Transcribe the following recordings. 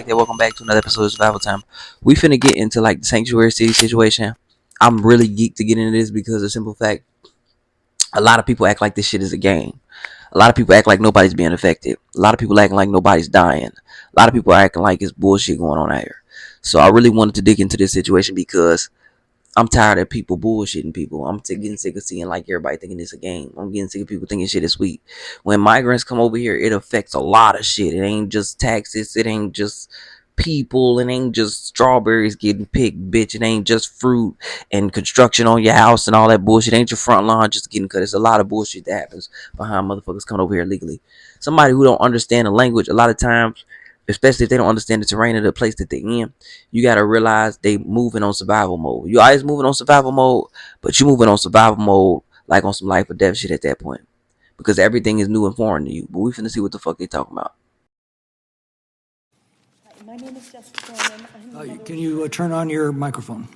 like that? Welcome back to another episode of Survival Time. We finna get into like the Sanctuary City situation. I'm really geeked to get into this because of the simple fact a lot of people act like this shit is a game. A lot of people act like nobody's being affected. A lot of people acting like nobody's dying. A lot of people are acting like it's bullshit going on out here. So I really wanted to dig into this situation because I'm tired of people bullshitting people. I'm getting sick of seeing like everybody thinking it's a game. I'm getting sick of people thinking shit is sweet. When migrants come over here, it affects a lot of shit. It ain't just taxes. It ain't just people. It ain't just strawberries getting picked, bitch. It ain't just fruit and construction on your house and all that bullshit. It ain't your front lawn just getting cut. It's a lot of bullshit that happens behind motherfuckers coming over here illegally. Somebody who don't understand the language, a lot of times, especially if they don't understand the terrain of the place that they're in, you gotta realize they moving on survival mode. You always moving on survival mode, but you moving on survival mode like on some life or death shit at that point. Because everything is new and foreign to you. But we finna see what the fuck they talking about. Hi, my name is Jessica Gorman. Can you turn on your microphone?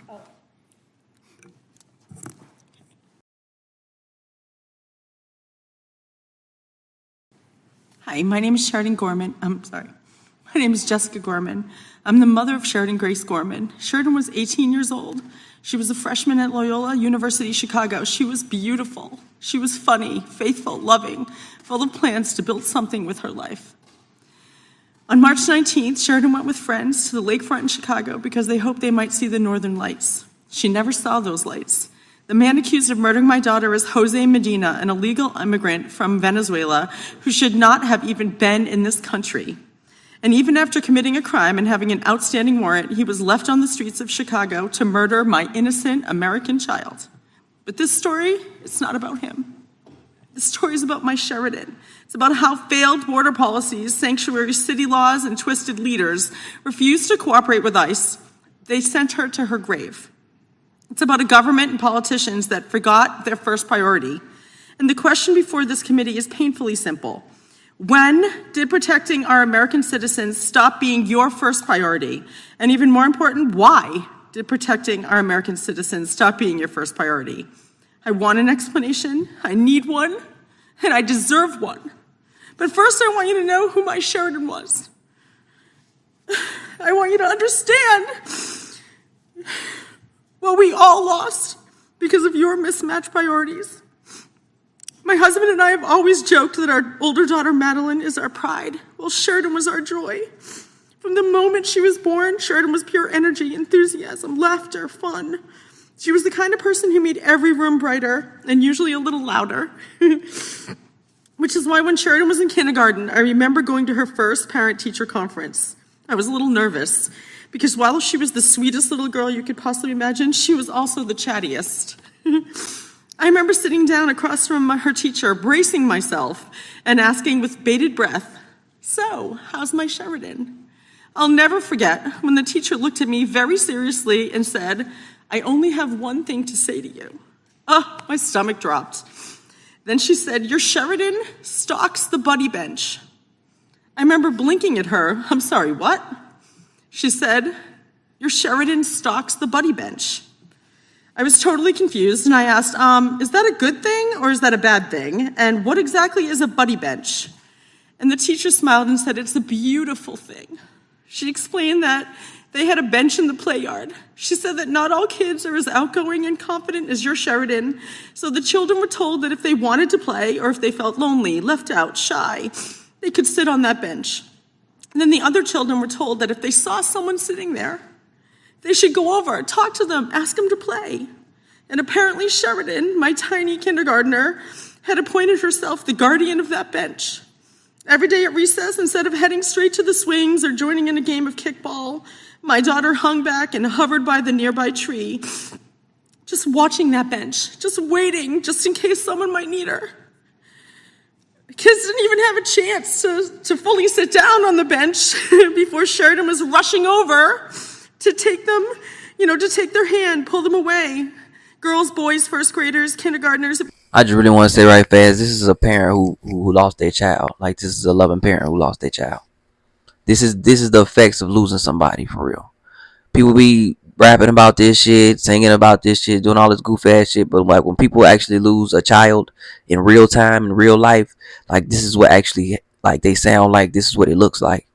Hi, my name is Sheridan Gorman. My name is Jessica Gorman. I'm the mother of Sheridan Grace Gorman. Sheridan was 18 years old. She was a freshman at Loyola University Chicago. She was beautiful. She was funny, faithful, loving, full of plans to build something with her life. On March 19th, Sheridan went with friends to the lakefront in Chicago because they hoped they might see the northern lights. She never saw those lights. The man accused of murdering my daughter is Jose Medina, an illegal immigrant from Venezuela who should not have even been in this country. And even after committing a crime and having an outstanding warrant, he was left on the streets of Chicago to murder my innocent American child. But this story, it's not about him. This story is about my Sheridan. It's about how failed border policies, sanctuary city laws, and twisted leaders refused to cooperate with ICE. They sent her to her grave. It's about a government and politicians that forgot their first priority. And the question before this committee is painfully simple. When did protecting our American citizens stop being your first priority? And even more important, why did protecting our American citizens stop being your first priority? I want an explanation, I need one, and I deserve one. But first I want you to know who my Sheridan was. I want you to understand what we all lost because of your mismatched priorities. My husband and I have always joked that our older daughter, Madeline, is our pride. Well, Sheridan was our joy. From the moment she was born, Sheridan was pure energy, enthusiasm, laughter, fun. She was the kind of person who made every room brighter and usually a little louder. Which is why when Sheridan was in kindergarten, I remember going to her first parent-teacher conference. I was a little nervous because while she was the sweetest little girl you could possibly imagine, she was also the chattiest. I remember sitting down across from her teacher, bracing myself and asking with bated breath, "So, how's my Sheridan?" I'll never forget when the teacher looked at me very seriously and said, "I only have one thing to say to you." Oh, my stomach dropped. Then she said, "Your Sheridan stalks the buddy bench." I remember blinking at her. "I'm sorry, what?" She said, "Your Sheridan stalks the buddy bench." I was totally confused, and I asked, is that a good thing or is that a bad thing? And what exactly is a buddy bench? And the teacher smiled and said, "It's a beautiful thing." She explained that they had a bench in the play yard. She said that not all kids are as outgoing and confident as your Sheridan, so the children were told that if they wanted to play or if they felt lonely, left out, shy, they could sit on that bench. And then the other children were told that if they saw someone sitting there, they should go over, talk to them, ask them to play. And apparently Sheridan, my tiny kindergartner, had appointed herself the guardian of that bench. Every day at recess, instead of heading straight to the swings or joining in a game of kickball, my daughter hung back and hovered by the nearby tree, just watching that bench, just waiting, just in case someone might need her. The kids didn't even have a chance to fully sit down on the bench before Sheridan was rushing over to take them, to take their hand, pull them away. Girls, boys, first graders, kindergartners. I just really want to say right fast, this is a parent who lost their child. Like, this is a loving parent who lost their child. This is the effects of losing somebody, for real. People be rapping about this shit, singing about this shit, doing all this goof ass shit, but like when people actually lose a child in real time, in real life, like this is what actually, like, they sound like, this is what it looks like.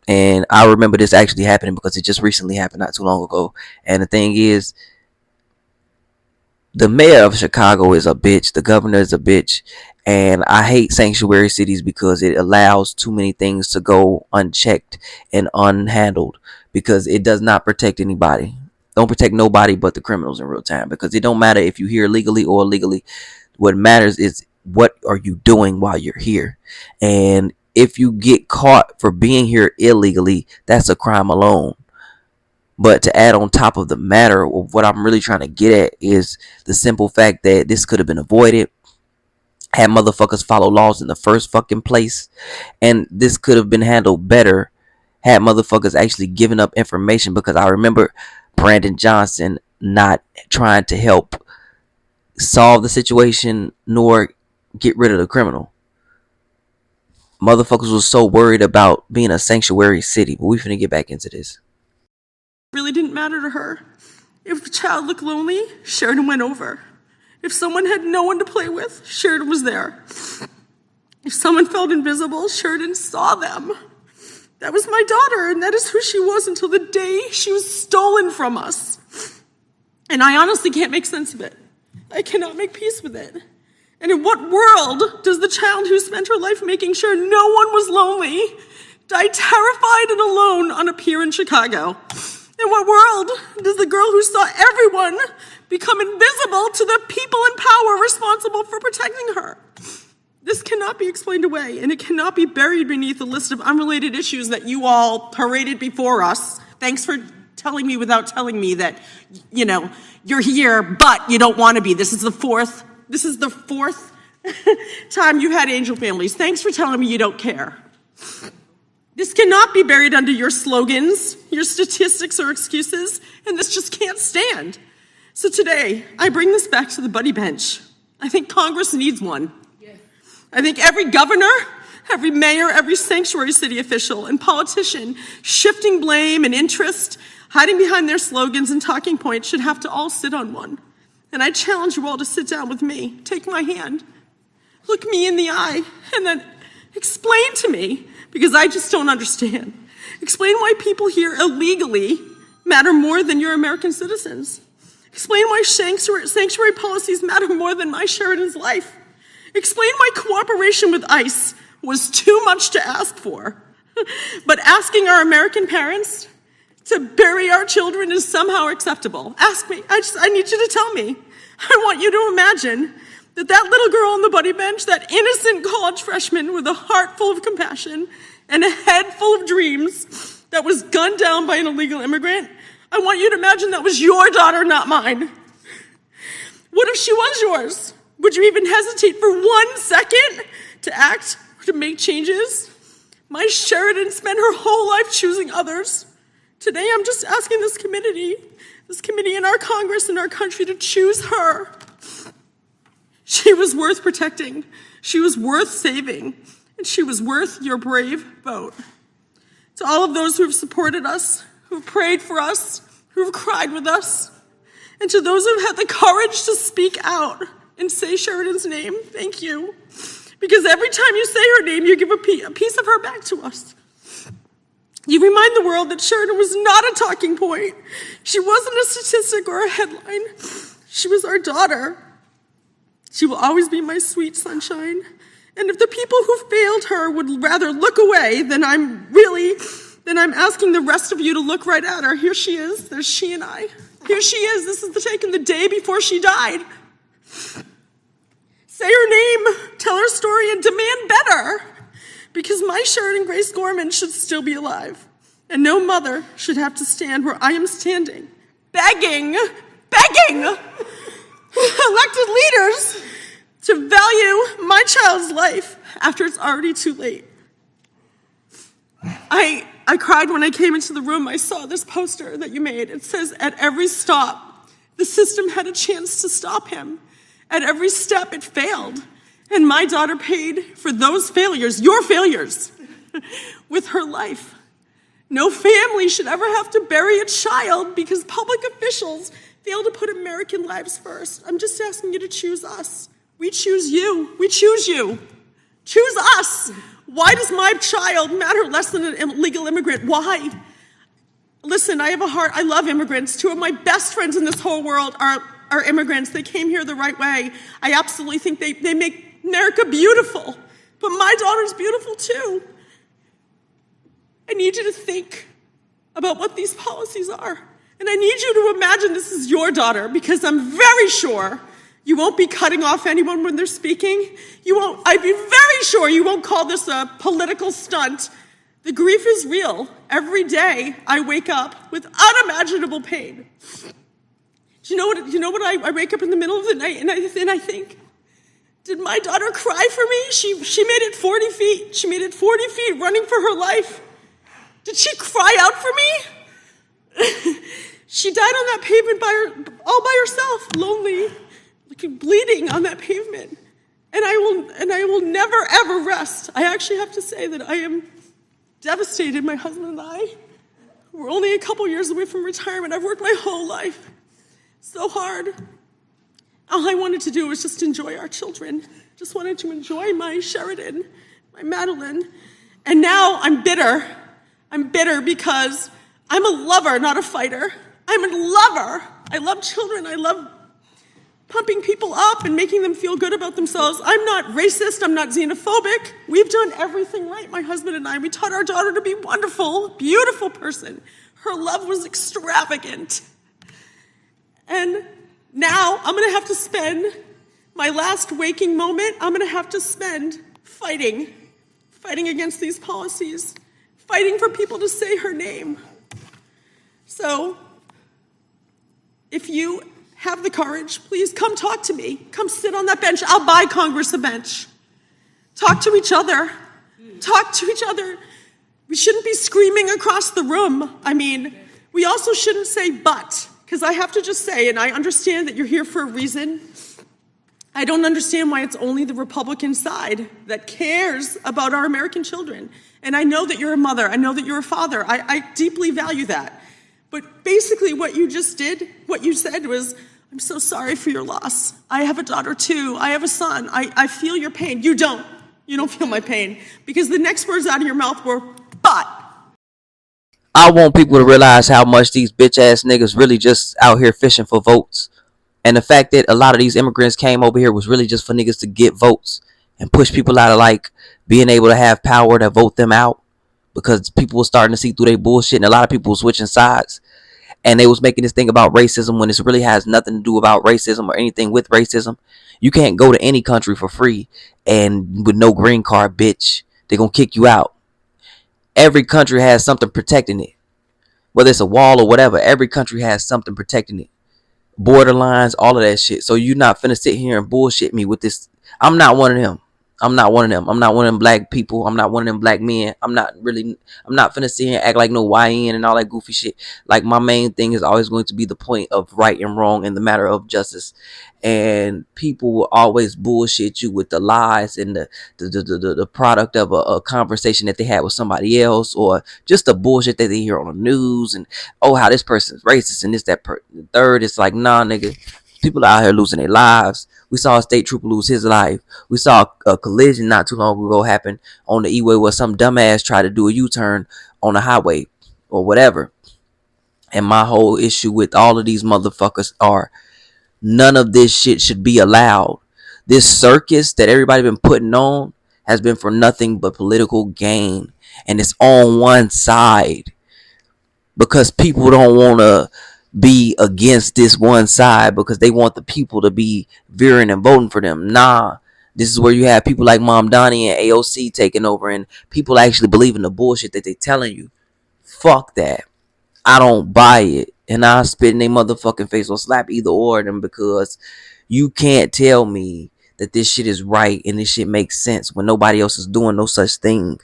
And I remember this actually happening because it just recently happened not too long ago. And the thing is, the mayor of Chicago is a bitch. The governor is a bitch. And I hate sanctuary cities because it allows too many things to go unchecked and unhandled because it does not protect anybody. Don't protect nobody but the criminals in real time, because it don't matter if you're here legally or illegally. What matters is what are you doing while you're here. And if you get caught for being here illegally, that's a crime alone. But to add on top of the matter of what I'm really trying to get at is the simple fact that this could have been avoided had motherfuckers follow laws in the first fucking place. And this could have been handled better had motherfuckers actually given up information, because I remember Brandon Johnson not trying to help solve the situation nor get rid of the criminal. Motherfuckers was so worried about being a sanctuary city. But we finna get back into this. Really didn't matter to her. If a child looked lonely, Sheridan went over. If someone had no one to play with, Sheridan was there. If someone felt invisible, Sheridan saw them. That was my daughter, and that is who she was until the day she was stolen from us. And I honestly can't make sense of it. I cannot make peace with it. And in what world does the child who spent her life making sure no one was lonely die terrified and alone on a pier in Chicago? In what world does the girl who saw everyone become invisible to the people in power responsible for protecting her? This cannot be explained away, and it cannot be buried beneath a list of unrelated issues that you all paraded before us. Thanks for telling me without telling me that, you're here, but you don't want to be. This is the fourth time you had angel families. Thanks for telling me you don't care. This cannot be buried under your slogans, your statistics, or excuses, and this just can't stand. So today, I bring this back to the buddy bench. I think Congress needs one. I think every governor, every mayor, every sanctuary city official and politician shifting blame and interest, hiding behind their slogans and talking points should have to all sit on one. And I challenge you all to sit down with me, take my hand, look me in the eye, and then explain to me, because I just don't understand. Explain why people here illegally matter more than your American citizens. Explain why sanctuary policies matter more than my Sheridan's life. Explain why cooperation with ICE was too much to ask for, but asking our American parents to bury our children is somehow acceptable. Ask me. I need you to tell me. I want you to imagine that little girl on the buddy bench, that innocent college freshman with a heart full of compassion and a head full of dreams that was gunned down by an illegal immigrant, I want you to imagine that was your daughter, not mine. What if she was yours? Would you even hesitate for 1 second to act or to make changes? My Sheridan spent her whole life choosing others. Today, I'm just asking this committee in our Congress, in our country, to choose her. She was worth protecting. She was worth saving. And she was worth your brave vote. To all of those who have supported us, who have prayed for us, who have cried with us, and to those who have had the courage to speak out and say Sheridan's name, thank you. Because every time you say her name, you give a piece of her back to us. You remind the world that Sheridan was not a talking point. She wasn't a statistic or a headline. She was our daughter. She will always be my sweet sunshine. And if the people who failed her would rather look away, then I'm asking the rest of you to look right at her. Here she is. There's she and I. Here she is. This is taken the day before she died. Say her name, tell her story, and demand better. Because my Sheridan Grace Gorman should still be alive. And no mother should have to stand where I am standing, begging elected leaders to value my child's life after it's already too late. I cried when I came into the room. I saw this poster that you made. It says, at every stop, the system had a chance to stop him. At every step, it failed. And my daughter paid for those failures, your failures, with her life. No family should ever have to bury a child because public officials fail to put American lives first. I'm just asking you to choose us. We choose you. We choose you. Choose us. Why does my child matter less than an illegal immigrant? Why? Listen, I have a heart. I love immigrants. Two of my best friends in this whole world are immigrants. They came here the right way. I absolutely think they make America beautiful. But my daughter's beautiful too. I need you to think about what these policies are. And I need you to imagine this is your daughter, because I'm very sure you won't be cutting off anyone when they're speaking. I'd be very sure you won't call this a political stunt. The grief is real. Every day I wake up with unimaginable pain. Do you know what I wake up in the middle of the night and I think, did my daughter cry for me? She made it 40 feet. She made it 40 feet running for her life. Did she cry out for me? She died on that pavement all by herself, lonely, bleeding on that pavement. And I will never ever rest. I actually have to say that I am devastated. My husband and I, we're only a couple years away from retirement. I've worked my whole life so hard. All I wanted to do was just enjoy our children. Just wanted to enjoy my Sheridan, my Madeline. And now I'm bitter. I'm bitter because I'm a lover, not a fighter. I'm a lover. I love children. I love pumping people up and making them feel good about themselves. I'm not racist. I'm not xenophobic. We've done everything right, my husband and I. We taught our daughter to be wonderful, beautiful person. Her love was extravagant. And now I'm going to have to spend my last waking moment, I'm going to have to spend fighting against these policies, fighting for people to say her name. So if you have the courage, please come talk to me. Come sit on that bench. I'll buy Congress a bench. Talk to each other. Talk to each other. We shouldn't be screaming across the room. I mean, we also shouldn't say but, because I have to just say, and I understand that you're here for a reason. I don't understand why it's only the Republican side that cares about our American children. And I know that you're a mother. I know that you're a father. I deeply value that. But basically what you just did, what you said was, I'm so sorry for your loss. I have a daughter too. I have a son. I feel your pain. You don't. You don't feel my pain. Because the next words out of your mouth were, but. I want people to realize how much these bitch ass niggas really just out here fishing for votes. And the fact that a lot of these immigrants came over here was really just for niggas to get votes and push people out of like being able to have power to vote them out, because people were starting to see through their bullshit and a lot of people were switching sides. And they was making this thing about racism when this really has nothing to do about racism or anything with racism. You can't go to any country for free and with no green card, bitch. They're going to kick you out. Every country has something protecting it. Whether it's a wall or whatever, every country has something protecting it. Borderlines, all of that shit. So you're not finna sit here and bullshit me with this. I'm not one of them. I'm not one of them. I'm not one of them black people. I'm not one of them black men. I'm not finna sit here and act like no YN and all that goofy shit. Like, my main thing is always going to be the point of right and wrong in the matter of justice. And people will always bullshit you with the lies and the product of a conversation that they had with somebody else, or just the bullshit that they hear on the news, and oh, how this person's racist and this, that, third. It's like, nah, nigga. People out here losing their lives. We saw a state trooper lose his life. We saw a collision not too long ago happen on the E-way where some dumbass tried to do a U-turn on the highway or whatever. And my whole issue with all of these motherfuckers are, none of this shit should be allowed. This circus that everybody been putting on has been for nothing but political gain. And it's on one side. Because people don't want to be against this one side, because they want the people to be veering and voting for them. Nah, this is where you have people like Mom Donnie and AOC taking over, and people actually believe in the bullshit that they telling you. Fuck that. I don't buy it, and I'll spit in their motherfucking face or slap either or of them, because you can't tell me that this shit is right and this shit makes sense when nobody else is doing no such thing.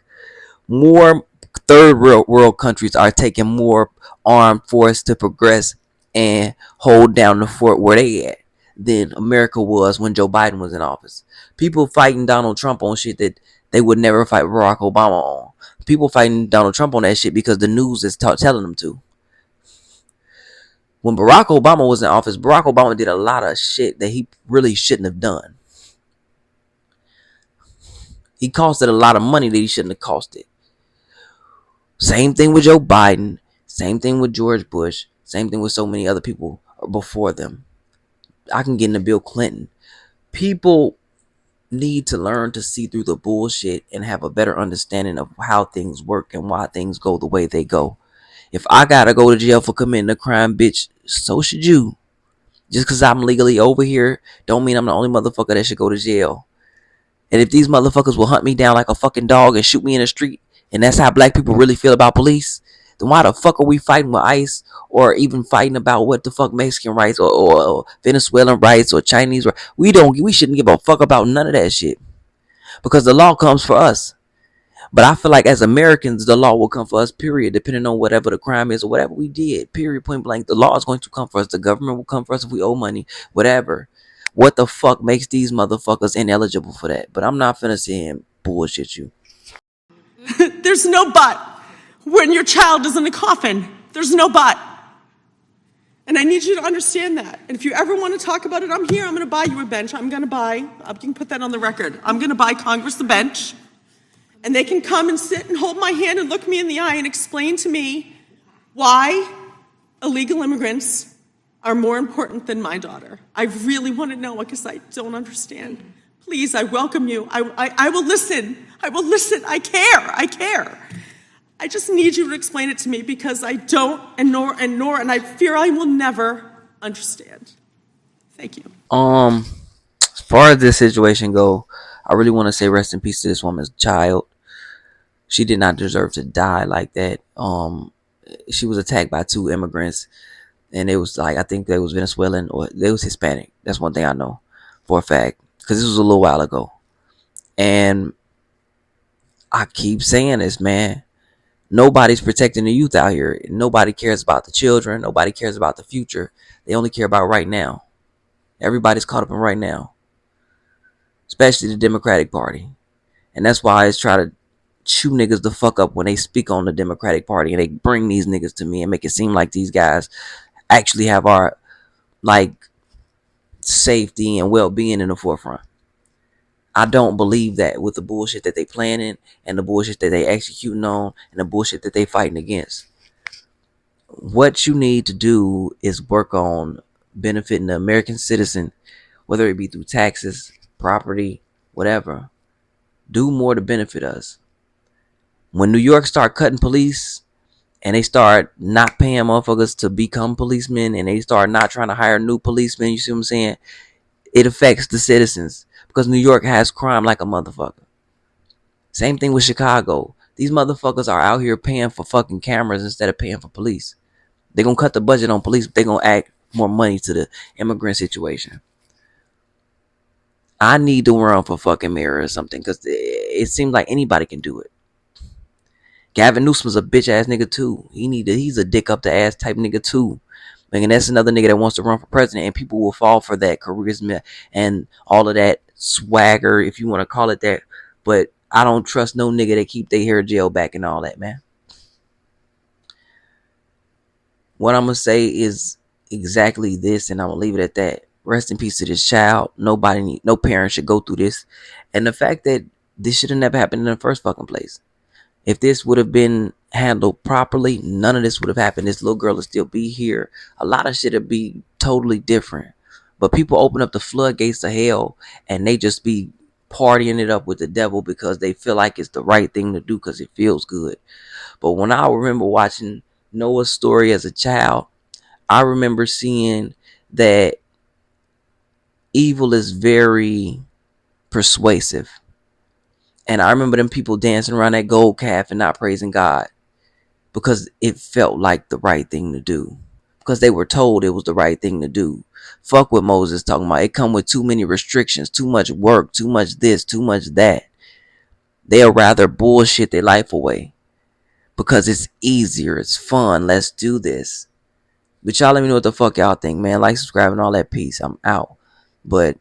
More third world countries are taking more armed force to progress and hold down the fort where they at than America was when Joe Biden was in office. People fighting Donald Trump on shit that they would never fight Barack Obama on. People fighting Donald Trump on that shit because the news is telling them to. When Barack Obama was in office, Barack Obama did a lot of shit that he really shouldn't have done. He costed a lot of money that he shouldn't have costed. Same thing with Joe Biden. Same thing with George Bush. Same thing with so many other people before them. I can get into Bill Clinton. People need to learn to see through the bullshit and have a better understanding of how things work and why things go the way they go. If I gotta go to jail for committing a crime, bitch, so should you. Just because I'm legally over here don't mean I'm the only motherfucker that should go to jail. And if these motherfuckers will hunt me down like a fucking dog and shoot me in the street, and that's how black people really feel about police, then why the fuck are we fighting with ICE or even fighting about what the fuck Mexican rights or Venezuelan rights or Chinese rights? We shouldn't give a fuck about none of that shit because the law comes for us. But I feel like as Americans, the law will come for us, period, depending on whatever the crime is or whatever we did, period, point blank. The law is going to come for us. The government will come for us if we owe money, whatever. What the fuck makes these motherfuckers ineligible for that? But I'm not finna sit here and bullshit you. There's no but when your child is in the coffin. There's no but. And I need you to understand that. And if you ever want to talk about it, I'm here. I'm going to buy you a bench. You can put that on the record. I'm going to buy Congress a bench. And they can come and sit and hold my hand and look me in the eye and explain to me why illegal immigrants are more important than my daughter. I really want to know because I don't understand. Please, I welcome you. I will listen. I will listen. I care. I just need you to explain it to me because I don't and I fear I will never understand. Thank you. As far as this situation go, I really want to say rest in peace to this woman's child. She did not deserve to die like that. She was attacked by two immigrants, and it was like I think they was Venezuelan or they was Hispanic. That's one thing I know for a fact because this was a little while ago. And I keep saying this, man. Nobody's protecting the youth out here. Nobody cares about the children. Nobody cares about the future. They only care about right now. Everybody's caught up in right now, especially the Democratic Party. And that's why I try to chew niggas the fuck up when they speak on the Democratic Party and they bring these niggas to me and make it seem like these guys actually have our like safety and well-being in the forefront. I don't believe that with the bullshit that they planning and the bullshit that they executing on and the bullshit that they fighting against. What you need to do is work on benefiting the American citizen, whether it be through taxes, property, whatever. Do more to benefit us. When New York start cutting police and they start not paying motherfuckers to become policemen and they start not trying to hire new policemen, you see what I'm saying? It affects the citizens because New York has crime like a motherfucker. Same thing with Chicago. These motherfuckers are out here paying for fucking cameras instead of paying for police. They're going to cut the budget on police, but they're going to add more money to the immigrant situation. I need to run for fucking mayor or something because it seems like anybody can do it. Gavin Newsom's a bitch ass nigga too. He's a dick up the ass type nigga too. And that's another nigga that wants to run for president, and people will fall for that charisma and all of that swagger, if you want to call it that. But I don't trust no nigga that keep their hair gel back and all that, man. What I'm gonna say is exactly this, and I'm gonna leave it at that. Rest in peace to this child. No parent should go through this, and the fact that this should have never happened in the first fucking place. If this would have been handled properly, none of this would have happened. This little girl would still be here. A lot of shit would be totally different. But people open up the floodgates of hell and they just be partying it up with the devil because they feel like it's the right thing to do because it feels good. But when I remember watching Noah's story as a child, I remember seeing that evil is very persuasive. And I remember them people dancing around that gold calf and not praising God because it felt like the right thing to do. Because they were told it was the right thing to do. Fuck what Moses talking about. It come with too many restrictions, too much work, too much this, too much that. They'll rather bullshit their life away because it's easier, it's fun, let's do this. But y'all let me know what the fuck y'all think, man. Like, subscribe, and all that. Peace. I'm out. But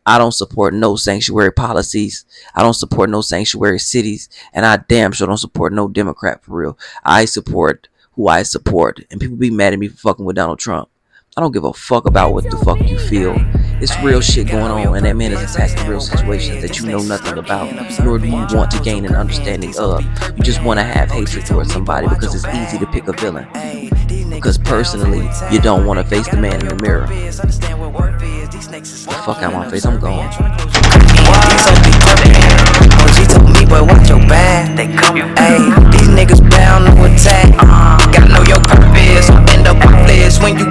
I don't support no sanctuary policies. I don't support no sanctuary cities. And I damn sure don't support no Democrat for real. I support who I support. And people be mad at me for fucking with Donald Trump. I don't give a fuck about what the fuck you feel. It's real shit going on, and that man is attached to real situations that you know nothing about, nor do you want to gain an understanding of. You just want to have hatred towards somebody because it's easy to pick a villain. Because personally, you don't want to face the man in the mirror. The fuck out my face, I'm gone. She told me, boy, watch your back. They come, ayy. These niggas bound to attack. Gotta know your purpose. End up with this when you